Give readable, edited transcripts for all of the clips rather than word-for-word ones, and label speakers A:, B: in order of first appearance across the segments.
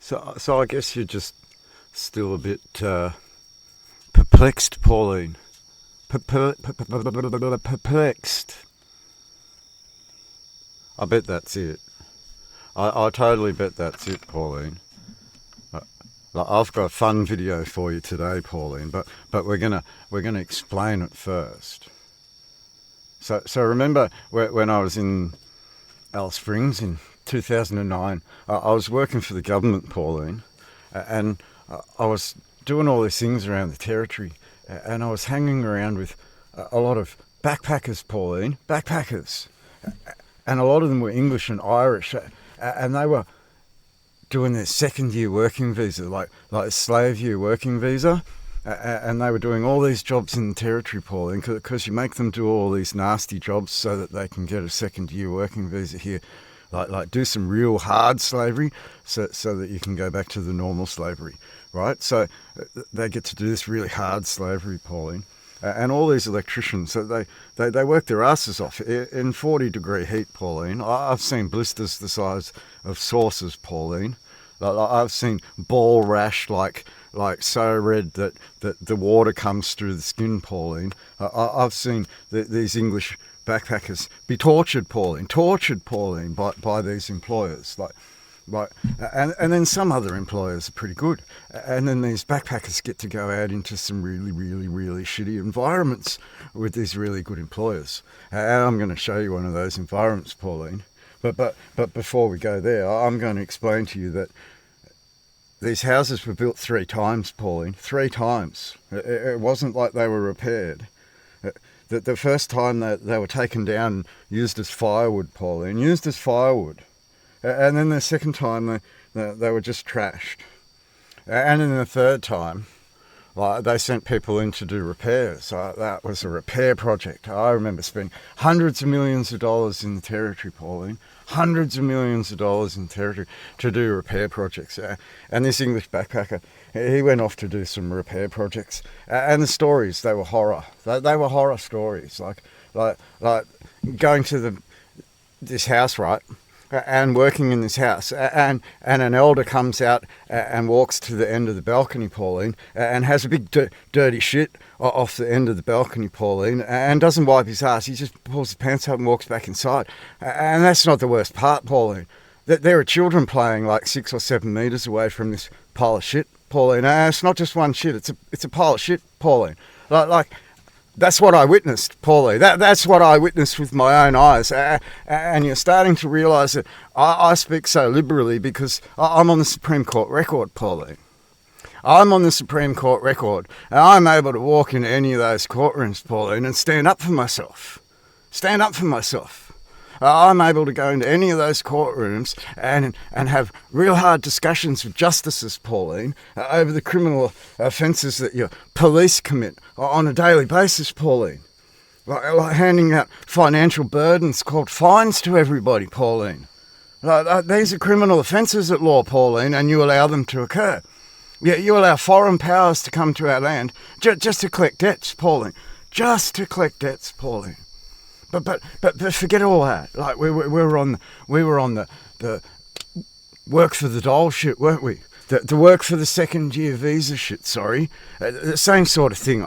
A: So I guess you're just still a bit perplexed, Pauline. Perplexed. I bet that's it. I totally bet that's it, Pauline. I've got a fun video for you today, Pauline, but we're gonna explain it first. So remember when I was in Alice Springs in 2009, I was working for the government, Pauline, and I was doing all these things around the territory, and I was hanging around with a lot of backpackers, Pauline, backpackers, and a lot of them were English and Irish, and they were doing their second year working visa, like slave year working visa, and they were doing all these jobs in the territory, Pauline, because you make them do all these nasty jobs so that they can get a second year working visa here, like do some real hard slavery so that you can go back to the normal slavery, right? So they get to do this really hard slavery, Pauline. And all these electricians, so they work their asses off in 40-degree heat, Pauline. I've seen blisters the size of saucers, Pauline. I've seen ball rash like so red that the water comes through the skin, Pauline. I've seen these English backpackers be tortured, Pauline, by these employers, and then some other employers are pretty good, and then these backpackers get to go out into some really, really, really shitty environments with these really good employers. And I'm going to show you one of those environments, Pauline. But before we go there, I'm going to explain to you that these houses were built 3 times, Pauline. 3 times. It wasn't like they were repaired. The first time they were taken down and used as firewood, Pauline. Used as firewood. And then the second time they were just trashed. And then the third time, they sent people in to do repairs. That was a repair project. I remember spending hundreds of millions of dollars in the territory, Pauline. Hundreds of millions of dollars in territory to do repair projects. And this English backpacker, he went off to do some repair projects. And the stories, they were horror. They were horror stories. Like going to this house, right? And working in this house, and an elder comes out and walks to the end of the balcony, Pauline, and has a big dirty shit off the end of the balcony, Pauline, and doesn't wipe his ass. He just pulls his pants up and walks back inside. And that's not the worst part, Pauline. There are children playing like 6 or 7 meters away from this pile of shit, Pauline. And it's not just one shit; it's a pile of shit, Pauline. Like. That's what I witnessed, Paulie. That's what I witnessed with my own eyes. And you're starting to realise that I speak so liberally because I'm on the Supreme Court record, Paulie. I'm on the Supreme Court record, and I'm able to walk into any of those courtrooms, Pauline, and stand up for myself. Stand up for myself. I'm able to go into any of those courtrooms and have real hard discussions with justices, Pauline, over the criminal offences that your police commit on a daily basis, Pauline. Like handing out financial burdens called fines to everybody, Pauline. These are criminal offences at law, Pauline, and you allow them to occur. You allow foreign powers to come to our land just to collect debts, Pauline. Just to collect debts, Pauline. But forget all that. Like we were on the work for the dole shit, weren't we? The work for the second year visa shit. Sorry, the same sort of thing.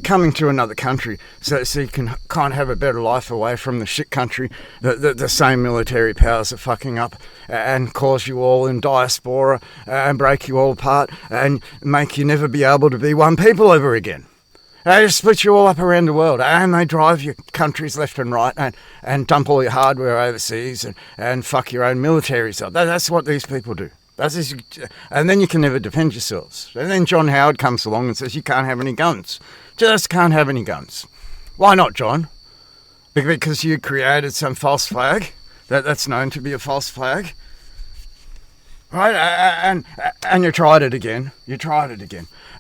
A: Coming to another country so you can kind of have a better life away from the shit country the same military powers are fucking up and cause you all in diaspora and break you all apart and make you never be able to be one people ever again. They just split you all up around the world, and they drive your countries left and right and dump all your hardware overseas and fuck your own militaries up. That's what these people do. And then you can never defend yourselves. And then John Howard comes along and says you can't have any guns. Just can't have any guns. Why not, John? Because you created some false flag that's known to be a false flag. Right? And you tried it again.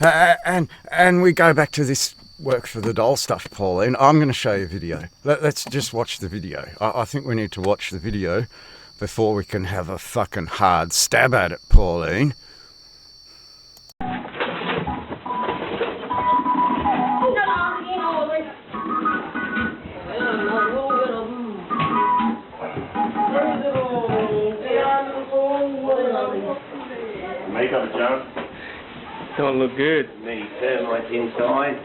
A: And we go back to this work for the doll stuff, Pauline. I'm going to show you a video. Let's just watch the video. I think we need to watch the video before we can have a fucking hard stab at it, Pauline.
B: heat of it, John.
C: Don't look good.
B: Many termites inside.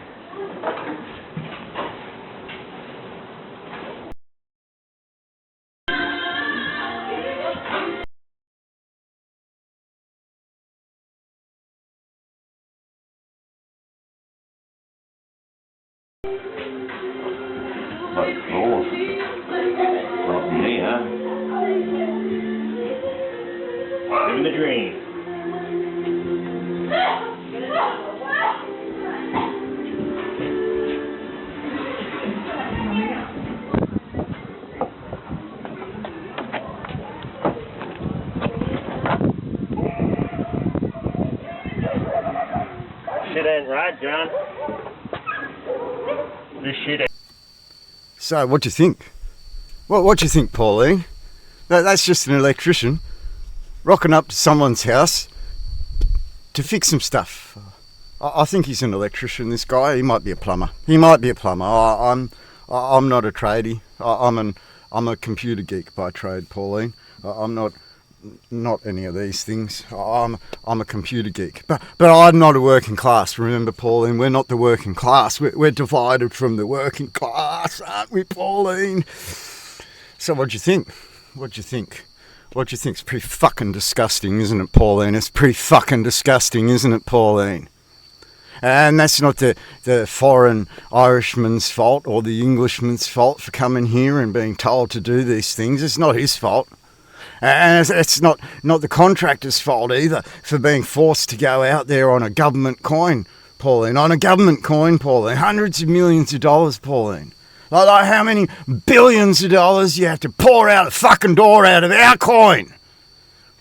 B: Like floors. Right in here. Living the dream. Shit ain't right, John. This shit ain't.
A: So, what do you think? What do you think, Pauline? That's just an electrician rocking up to someone's house to fix some stuff. I think he's an electrician, this guy. He might be a plumber. I'm not a tradie. I'm a computer geek by trade, Pauline. I'm not any of these things. I'm a computer geek. But I'm not a working class. Remember, Pauline, we're not the working class. We're divided from the working class, aren't we, Pauline? So what do you think? What do you think? What do you think? It's pretty fucking disgusting, isn't it, Pauline? It's pretty fucking disgusting, isn't it, Pauline? And that's not the foreign Irishman's fault or the Englishman's fault for coming here and being told to do these things. It's not his fault. And it's not the contractor's fault either for being forced to go out there on a government coin, Pauline. On a government coin, Pauline. Hundreds of millions of dollars, Pauline. Like how many billions of dollars you have to pour out a fucking door out of our coin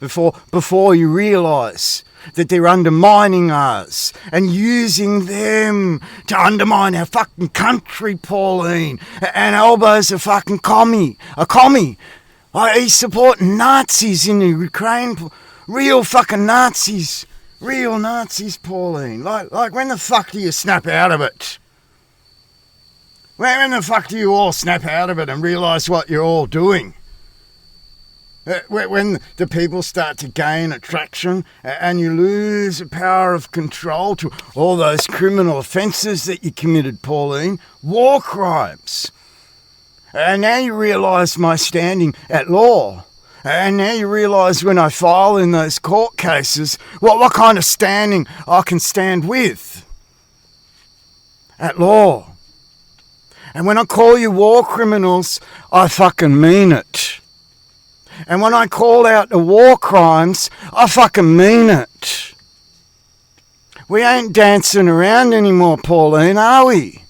A: before you realise that they're undermining us and using them to undermine our fucking country, Pauline. And Albo's a fucking commie. A commie. He's supporting Nazis in the Ukraine. Real fucking Nazis. Real Nazis, Pauline. Like when the fuck do you snap out of it? When the fuck do you all snap out of it and realise what you're all doing? When the people start to gain attraction and you lose the power of control to all those criminal offences that you committed, Pauline. War crimes. And now you realise my standing at law. And now you realise when I file in those court cases, what kind of standing I can stand with. At law. And when I call you war criminals, I fucking mean it. And when I call out the war crimes, I fucking mean it. We ain't dancing around anymore, Pauline, are we?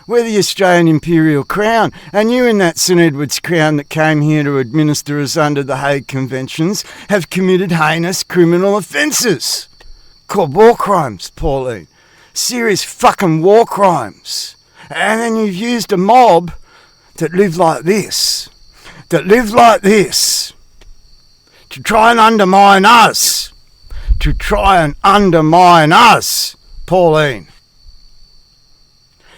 A: We're the Australian Imperial Crown, and you in that St Edward's Crown that came here to administer us under the Hague Conventions have committed heinous criminal offences. Called war crimes, Pauline. Serious fucking war crimes. And then you've used a mob that live like this. That live like this. To try and undermine us. To try and undermine us, Pauline.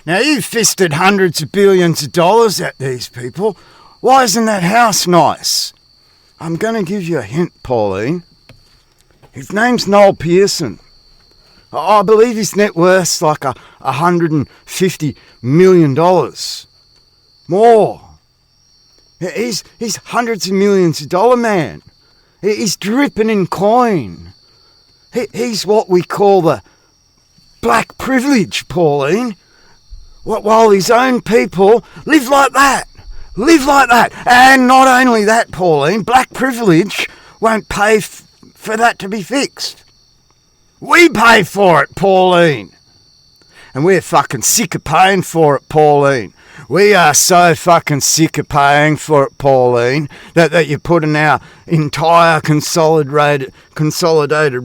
A: Now, you've fisted hundreds of billions of dollars at these people. Why isn't that house nice? I'm going to give you a hint, Pauline. His name's Noel Pearson. I believe his net worth's like $150 million. More. He's hundreds of millions of dollar man. He's dripping in coin. He's what we call the black privilege, Pauline. While his own people live like that. Live like that. And not only that, Pauline, black privilege won't pay for that to be fixed. We pay for it, Pauline. And we're fucking sick of paying for it, Pauline. We are so fucking sick of paying for it, Pauline, that you're putting our entire consolidated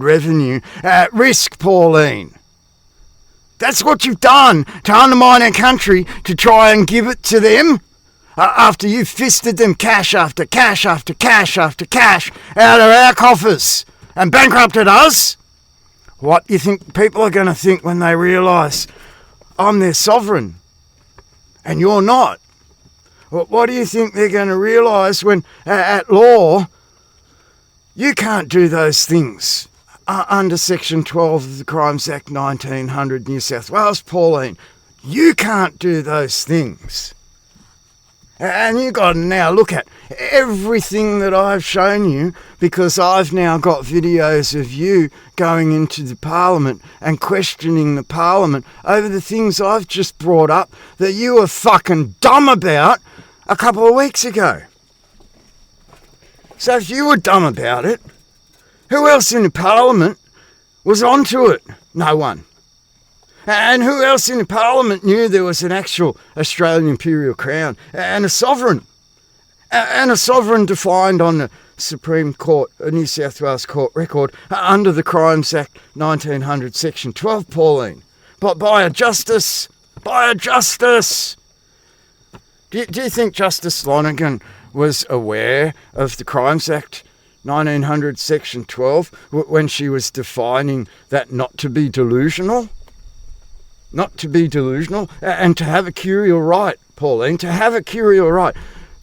A: revenue at risk, Pauline. That's what you've done to undermine our country, to try and give it to them after you've fisted them cash after cash after cash after cash out of our coffers and bankrupted us. What do you think people are going to think when they realise I'm their sovereign and you're not? What do you think they're going to realise when, at law, you can't do those things? under Section 12 of the Crimes Act 1900 New South Wales, Pauline. You can't do those things. And you got to now look at everything that I've shown you, because I've now got videos of you going into the Parliament and questioning the Parliament over the things I've just brought up that you were fucking dumb about a couple of weeks ago. So if you were dumb about it, who else in the Parliament was onto it? No one. And who else in the Parliament knew there was an actual Australian Imperial Crown and a sovereign? And a sovereign defined on the Supreme Court, New South Wales Court record, under the Crimes Act 1900 Section 12, Pauline. But by a justice. By a justice. Do you think Justice Lonergan was aware of the Crimes Act 1900 Section 12 when she was defining that not to be delusional? Not to be delusional and to have a curial right, Pauline, to have a curial right.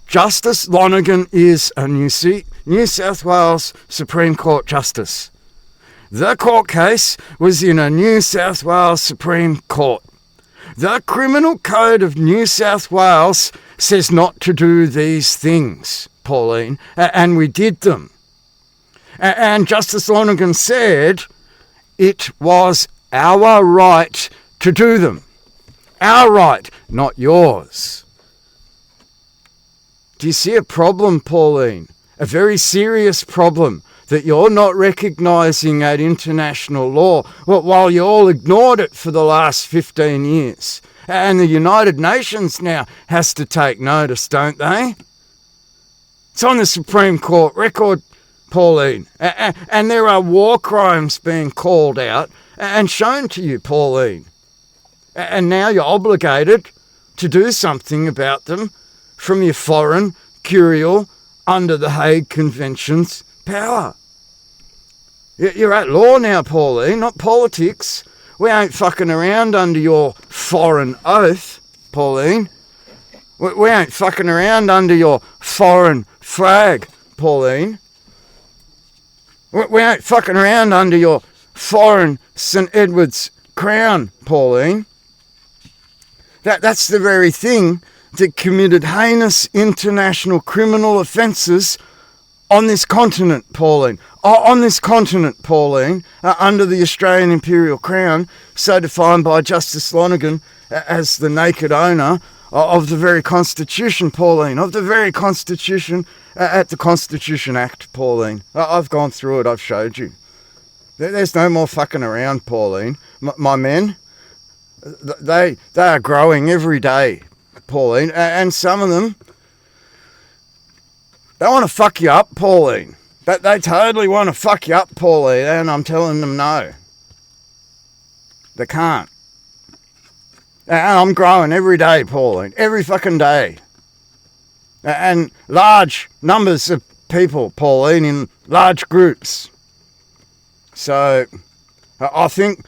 A: Justice Lonergan is a New South Wales Supreme Court Justice. The court case was in a New South Wales Supreme Court. The Criminal Code of New South Wales says not to do these things, Pauline, and we did them. And Justice Lonergan said it was our right to do them. Our right, not yours. Do you see a problem, Pauline? A very serious problem that you're not recognising at international law, while you all ignored it for the last 15 years. And the United Nations now has to take notice, don't they? It's on the Supreme Court record, Pauline. And there are war crimes being called out and shown to you, Pauline. And now you're obligated to do something about them from your foreign, curial, under the Hague Convention's power. You're at law now, Pauline, not politics. We ain't fucking around under your foreign oath, Pauline. We ain't fucking around under your foreign flag, Pauline. We ain't fucking around under your foreign St Edward's crown, Pauline. That's the very thing that committed heinous international criminal offences on this continent, Pauline. On this continent, Pauline, under the Australian Imperial Crown, so defined by Justice Lonergan as the naked owner of the very Constitution, Pauline, of the very Constitution at the Constitution Act, Pauline. I've gone through it, I've showed you. There's no more fucking around, Pauline. My men, they are growing every day, Pauline, and some of them, they want to fuck you up, Pauline. They totally want to fuck you up, Pauline, and I'm telling them no. They can't. And I'm growing every day, Pauline, every fucking day. And large numbers of people, Pauline, in large groups. So I think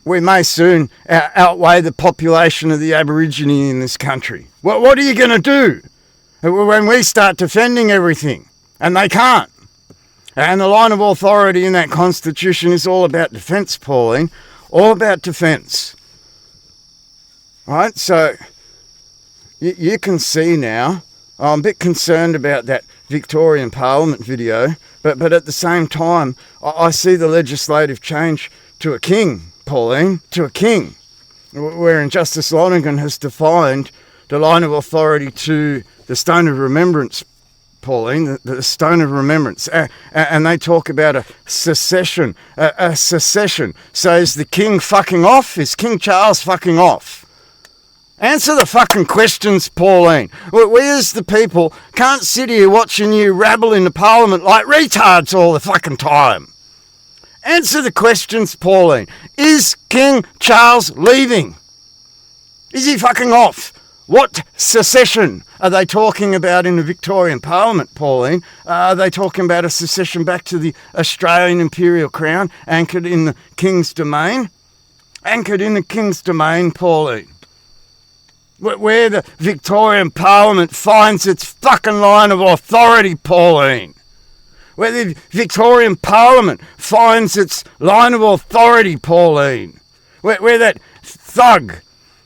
A: we may soon outweigh the population of the Aborigine in this country. What are you going to do when we start defending everything? And they can't. And the line of authority in that Constitution is all about defence, Pauline. All about defence. Right? So you can see now, I'm a bit concerned about that Victorian Parliament video, but at the same time, I see the legislative change to a king, Pauline, to a king, wherein Justice Lonergan has defined the line of authority to the Stone of Remembrance, Pauline, the Stone of Remembrance, and they talk about a secession. A secession. So is the king fucking off? Is King Charles fucking off? Answer the fucking questions, Pauline. We as the people can't sit here watching you rabble in the Parliament like retards all the fucking time. Answer the questions, Pauline. Is King Charles leaving? Is he fucking off? What secession are they talking about in the Victorian Parliament, Pauline? Are they talking about a secession back to the Australian Imperial Crown, anchored in the King's Domain? Anchored in the King's Domain, Pauline. Where the Victorian Parliament finds its fucking line of authority, Pauline. Where the Victorian Parliament finds its line of authority, Pauline. Where that thug,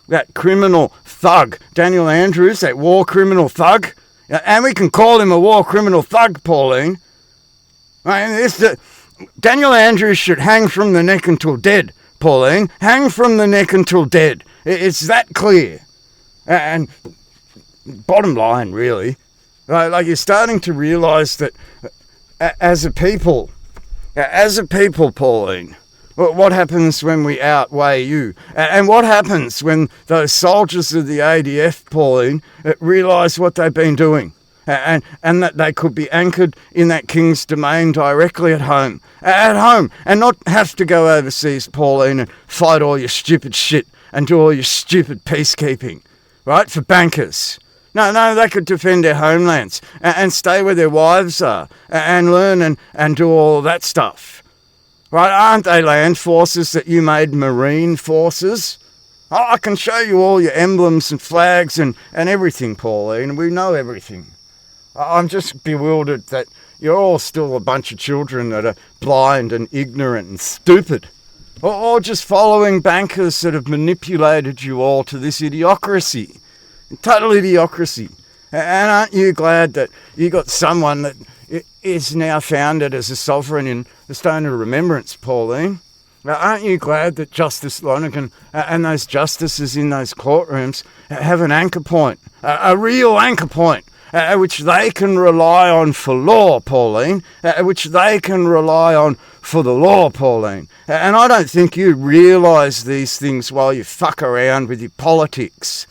A: that criminal thug, Daniel Andrews, that war criminal thug, and we can call him a war criminal thug, Pauline. Daniel Andrews should hang from the neck until dead, Pauline. Hang from the neck until dead. It's that clear. And bottom line, really, like you're starting to realise that as a people, Pauline, what happens when we outweigh you? And what happens when those soldiers of the ADF, Pauline, realise what they've been doing? And that they could be anchored in that King's Domain directly at home, and not have to go overseas, Pauline, and fight all your stupid shit and do all your stupid peacekeeping, right, for bankers. No, they could defend their homelands and stay where their wives are and learn and do all that stuff. Right, aren't they land forces that you made marine forces? I can show you all your emblems and flags and everything, Pauline. We know everything. I'm just bewildered that you're all still a bunch of children that are blind and ignorant and stupid. Or just following bankers that have manipulated you all to this idiocracy. Total idiocracy. And aren't you glad that you got someone that is now founded as a sovereign in the Stone of Remembrance, Pauline? Aren't you glad that Justice Lonergan and those justices in those courtrooms have an anchor point, a real anchor point, which they can rely on for law, Pauline, which they can rely on for the law, Pauline. And I don't think you realise these things while you fuck around with your politics.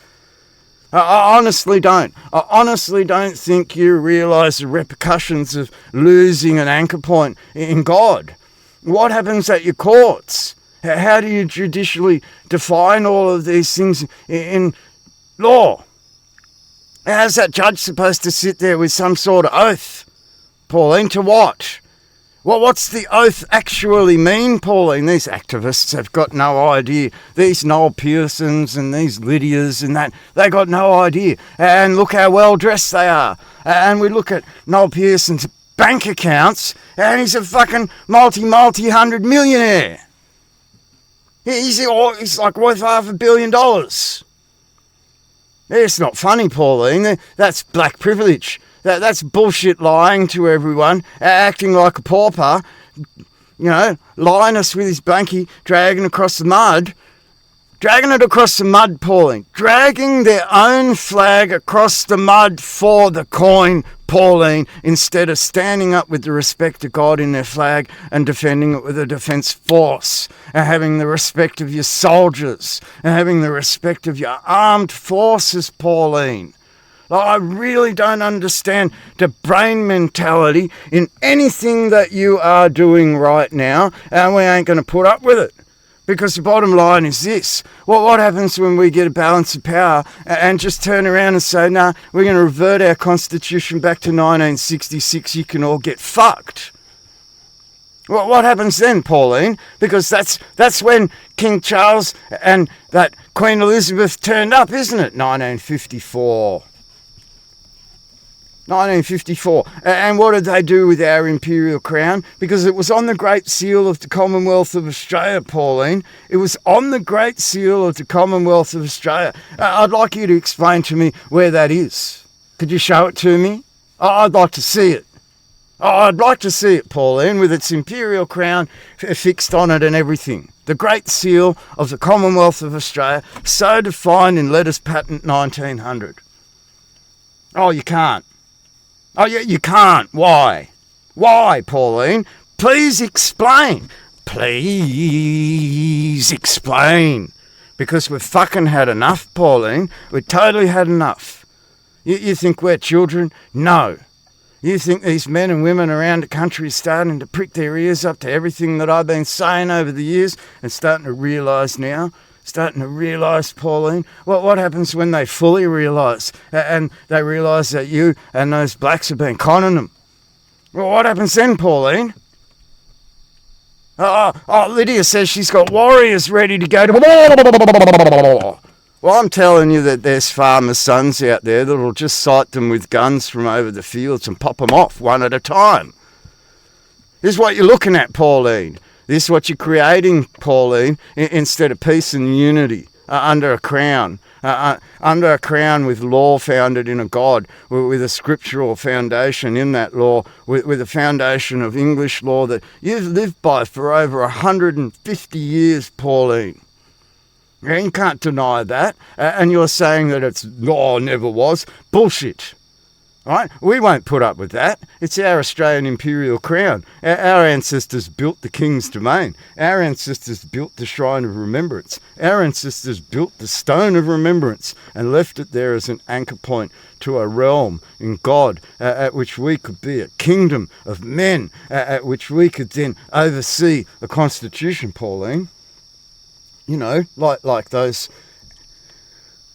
A: I honestly don't. I honestly don't think you realise the repercussions of losing an anchor point in God. What happens at your courts? How do you judicially define all of these things in law? How's that judge supposed to sit there with some sort of oath, Pauline, to what? Well, what's the oath actually mean, Pauline? These activists have got no idea. These Noel Pearsons and these Lydias and that, they got no idea. And look how well dressed they are. And we look at Noel Pearson's bank accounts and he's a fucking multi-hundred millionaire. He's like worth $500 million. It's not funny, Pauline. That's black privilege. That's bullshit lying to everyone, acting like a pauper, lying us with his blankie, dragging it across the mud, Pauline. Dragging their own flag across the mud for the coin, Pauline, instead of standing up with the respect of God in their flag and defending it with a defence force, and having the respect of your soldiers, and having the respect of your armed forces, Pauline. I really don't understand the brain mentality in anything that you are doing right now, and we ain't going to put up with it. Because the bottom line is this. Well, what happens when we get a balance of power and just turn around and say, nah, we're going to revert our constitution back to 1966, you can all get fucked? Well, what happens then, Pauline? Because that's when King Charles and that Queen Elizabeth turned up, isn't it? 1954. And what did they do with our imperial crown? Because it was on the Great Seal of the Commonwealth of Australia, Pauline. It was on the Great Seal of the Commonwealth of Australia. I'd like you to explain to me where that is. Could you show it to me? I'd like to see it. I'd like to see it, Pauline, with its imperial crown fixed on it and everything. The Great Seal of the Commonwealth of Australia, so defined in letters patent 1900. Oh, you can't. Oh, yeah, you can't. Why? Why, Pauline? Please explain. Please explain. Because we've fucking had enough, Pauline. We've totally had enough. You think we're children? No. You think these men and women around the country are starting to prick their ears up to everything that I've been saying over the years and starting to realise now? Starting to realise, Pauline, what happens when they fully realise and they realise that you and those blacks have been conning them? Well, what happens then, Pauline? Lydia says she's got warriors ready to go to... Well, I'm telling you that there's farmers' sons out there that'll just sight them with guns from over the fields and pop them off one at a time. This is what you're looking at, Pauline. This is what you're creating, Pauline, instead of peace and unity under a crown. Under a crown with law founded in a God, with a scriptural foundation in that law, with a foundation of English law that you've lived by for over 150 years, Pauline. You can't deny that. And you're saying that it's, never was. Bullshit. Right? We won't put up with that. It's our Australian imperial crown. Our ancestors built the King's Domain. Our ancestors built the Shrine of Remembrance. Our ancestors built the Stone of Remembrance and left it there as an anchor point to a realm in God at which we could be a kingdom of men, at which we could then oversee a constitution, Pauline. You know, like those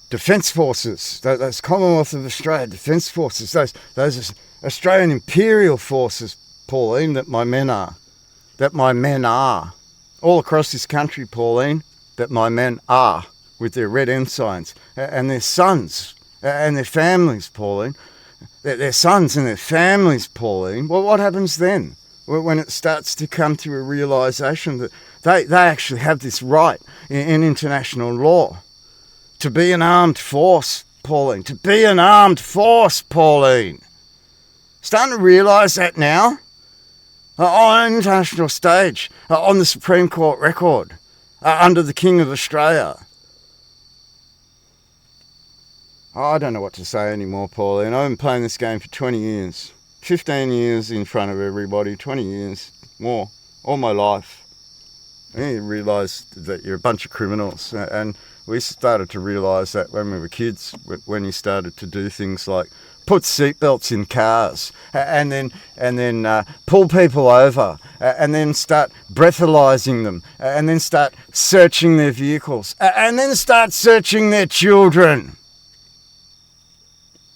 A: Defence Forces, those Commonwealth of Australia Defence Forces, those Australian Imperial Forces, Pauline, that my men are. All across this country, Pauline, that my men are, with their red ensigns, and their sons, and their families, Pauline. Their sons and their families, Pauline. Well, what happens then? When it starts to come to a realisation that they actually have this right in international law. To be an armed force, Pauline. To be an armed force, Pauline. Starting to realise that now? On an international stage, on the Supreme Court record, under the King of Australia. I don't know what to say anymore, Pauline. I've been playing this game for 20 years. 15 years in front of everybody, 20 years, more, all my life. And you realise that you're a bunch of criminals, and we started to realise that when we were kids, when you started to do things like put seatbelts in cars and then pull people over and then start breathalyzing them and then start searching their vehicles and then start searching their children.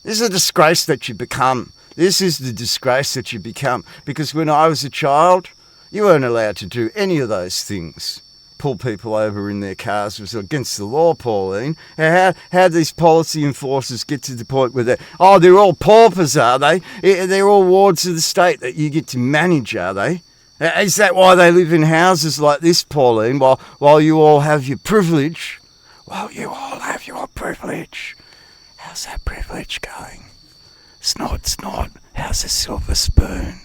A: This is a disgrace that you become. This is the disgrace that you become. Because when I was a child, you weren't allowed to do any of those things. Pull people over in their cars was against the law, Pauline. How these policy enforcers get to the point where they're all paupers, are they? They're all wards of the state that you get to manage, are they? Is that why they live in houses like this, Pauline, while you all have your privilege? While you all have your privilege. How's that privilege going? Snort, snort. How's the silver spoon?